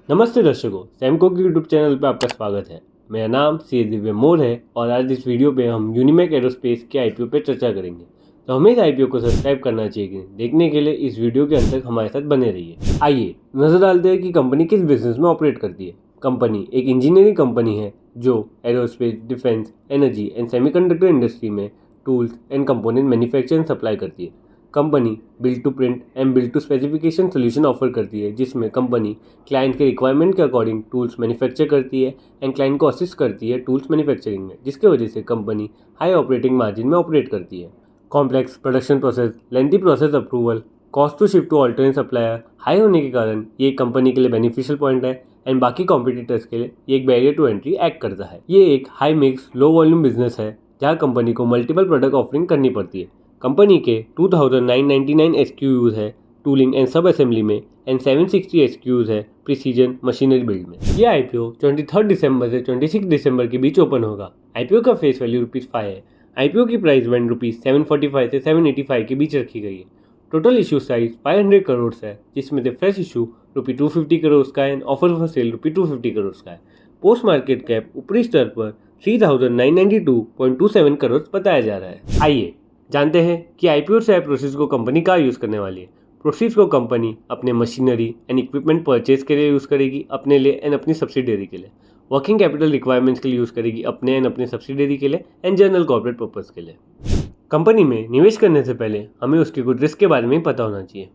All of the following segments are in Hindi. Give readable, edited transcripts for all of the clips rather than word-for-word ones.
नमस्ते दर्शकों, सैमको के यूट्यूब चैनल पर आपका स्वागत है। मेरा नाम सी दिव्य मोर है और आज इस वीडियो पे हम यूनिमैक एरोस्पेस के आईपीओ पे चर्चा करेंगे। तो हमें इस आईपीओ को सब्सक्राइब करना चाहिए। देखने के लिए इस वीडियो के अंत तक हमारे साथ बने रहिए। आइए नजर डालते हैं कि कंपनी किस बिजनेस में ऑपरेट करती है। कंपनी एक इंजीनियरिंग कंपनी है जो aerospace, defence, energy and semiconductor industry में tools and component manufacturing supply करती है। Company build to print and build to specification solution offer करती है, जिसमें कंपनी क्लाइंट के रिक्वायरमेंट के अकॉर्डिंग टूल्स मैन्युफैक्चर करती है एंड क्लाइंट को असिस्ट करती है टूल्स मैन्युफैक्चरिंग में, जिसके वजह से कंपनी हाई ऑपरेटिंग मार्जिन में ऑपरेट करती है। Complex production process, lengthy process approval, cost to shift to alternate supplier high होने के कारण ये एक कंपनी के लिए बेनिफिशियल पॉइंट है एंड बाकी कॉम्पिटिटर्स के लिए ये एक बैरियर टू एंट्री एक्ट करता है। ये एक high mix low volume business है जहाँ कंपनी को मल्टीपल प्रोडक्ट ऑफरिंग करनी पड़ती है। कंपनी के 2999 SKUs है टूलिंग एंड सब असेंबली में एंड 760 SKUs है प्रिसीजन मशीनरी बिल्ड में। ये आईपीओ 23 दिसंबर से 26 दिसंबर के बीच ओपन होगा। आईपीओ का फेस वैल्यू ₹5 है। आईपीओ की प्राइस बैंड ₹745 से 785 के बीच रखी गई है। टोटल इशू साइज 500 करोड़ है, जिसमें से फ्रेश इशू ₹250 करोड़ का है and offer for sale ₹250 crore का है। पोस्ट मार्केट कैप ऊपरी स्तर पर 3992.27 करोड़ बताया जा रहा है। आइए जानते हैं कि आईपीओ शेयर प्रोसीड्स को कंपनी कहाँ यूज़ करने वाली है। प्रोसीड्स को कंपनी अपने मशीनरी एंड इक्विपमेंट परचेज के लिए यूज़ करेगी, अपने लिए एंड अपनी सब्सिडरी के लिए। वर्किंग कैपिटल रिक्वायरमेंट्स के लिए यूज़ करेगी, अपने एंड अपने सब्सिडरी के लिए एंड जनरल कॉर्पोरेट पर्पस के लिए। कंपनी में निवेश करने से पहले हमें उसकी कुछ रिस्क के बारे में पता होना चाहिए।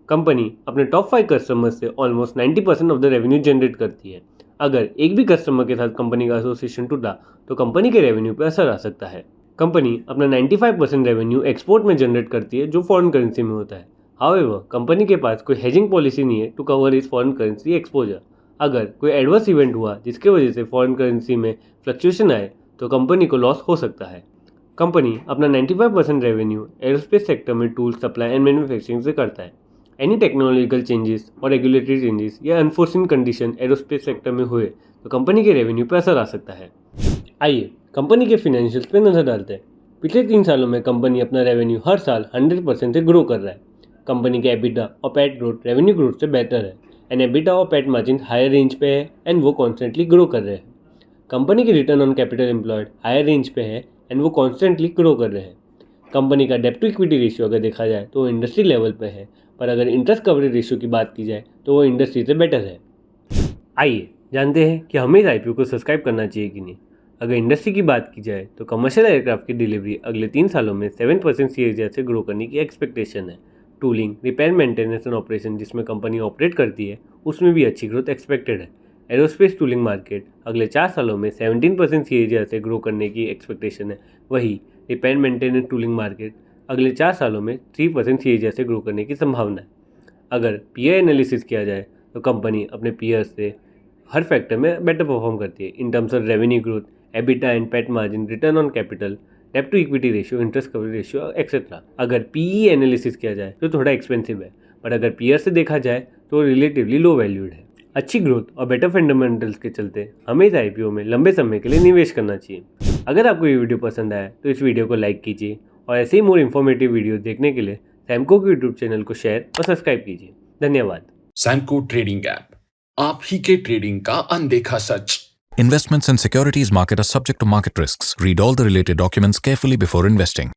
कंपनी अपने टॉप 5 कस्टमर्स से almost 90% of the revenue generate करती है। अगर एक भी कस्टमर के साथ कंपनी का एसोसिएशन टूटा तो कंपनी के रेवेन्यू पर असर आ सकता है। कंपनी अपना 95% रेवेन्यू एक्सपोर्ट में जनरेट करती है, जो फॉरेन करेंसी में होता है। हाउएवर कंपनी के पास कोई हेजिंग पॉलिसी नहीं है टू कवर इस फॉरेन करेंसी एक्सपोजर। अगर कोई एडवर्स इवेंट हुआ जिसके वजह से फॉरेन करेंसी में फ्लक्चुएशन आए तो कंपनी को लॉस हो सकता है। कंपनी अपना 95% रेवेन्यू एरोस्पेस सेक्टर में टूल सप्लाई एंड मैन्युफैक्चरिंग से करता है। एनी टेक्नोलॉजिकल चेंजेस और रेगुलेटरी चेंजेस या अनफोर्सिन कंडीशन एरोस्पेस सेक्टर में हुए तो कंपनी के रेवेन्यू पर असर आ सकता है। आइए कंपनी के फाइनेंशियल्स पे नजर डालते हैं। पिछले 3 सालों में कंपनी अपना रेवेन्यू हर साल 100% से ग्रो कर रहा है। कंपनी के एबिटा और पैट ग्रोथ रेवेन्यू ग्रोथ से बेहतर है एंड एबिटा और पैट मार्जिन हायर रेंज पे है एंड वो कॉन्स्टेंटली ग्रो कर रहे हैं। कंपनी की return on capital employed higher range पे है एंड वो कॉन्स्टेंटली ग्रो कर रहे हैं। कंपनी का डेब्ट टू इक्विटी रेशियो अगर देखा जाए तो वो इंडस्ट्री लेवल पे है, पर अगर इंटरेस्ट कवरेज रेशियो की बात की जाए तो वो इंडस्ट्री से बेटर है। आइए जानते हैं कि हमें इस आईपीओ को सब्सक्राइब करना चाहिए कि नहीं। अगर इंडस्ट्री की बात की जाए तो कमर्शियल एयरक्राफ्ट की डिलीवरी अगले 3 सालों में 7% CAGR से ग्रो करने की एक्सपेक्टेशन है। Tooling, repair, maintenance and operation जिसमें कंपनी ऑपरेट करती है उसमें भी अच्छी ग्रोथ एक्सपेक्टेड है। एरोस्पेस टूलिंग मार्केट अगले 4 सालों में 17% CAGR से ग्रो करने की एक्सपेक्टेशन है। वही रिपेयर मेंटेनेंस टूलिंग मार्केट अगले 4 सालों में 3% CAGR से ग्रो करने की संभावना है। अगर पीआर एनालिसिस किया जाए तो कंपनी अपने पीआर से हर फैक्टर में बेटर परफॉर्म करती है in terms of revenue growth, EBITDA and PAT margin, return on capital, डेब्ट to equity ratio, interest coverage ratio etcetera. अगर पीई एनालिसिस किया जाए तो थोड़ा एक्सपेंसिव है, पर अगर पीआर से देखा जाए तो रिलेटिवली लो वैल्यूड है। अच्छी ग्रोथ और बेटर फंडामेंटल्स के चलते हमें इस आईपीओ में लंबे समय के लिए निवेश करना चाहिए। अगर आपको ये वीडियो पसंद आया तो इस वीडियो को लाइक कीजिए और ऐसे ही मोर इन्फॉर्मेटिव वीडियो देखने के लिए सैमको के यूट्यूब चैनल को शेयर और सब्सक्राइब कीजिए। धन्यवाद। सैमको ट्रेडिंग ऐप, आप ही के ट्रेडिंग का अनदेखा सच। Investments and securities market are subject to market risks. Read all the related documents carefully before investing.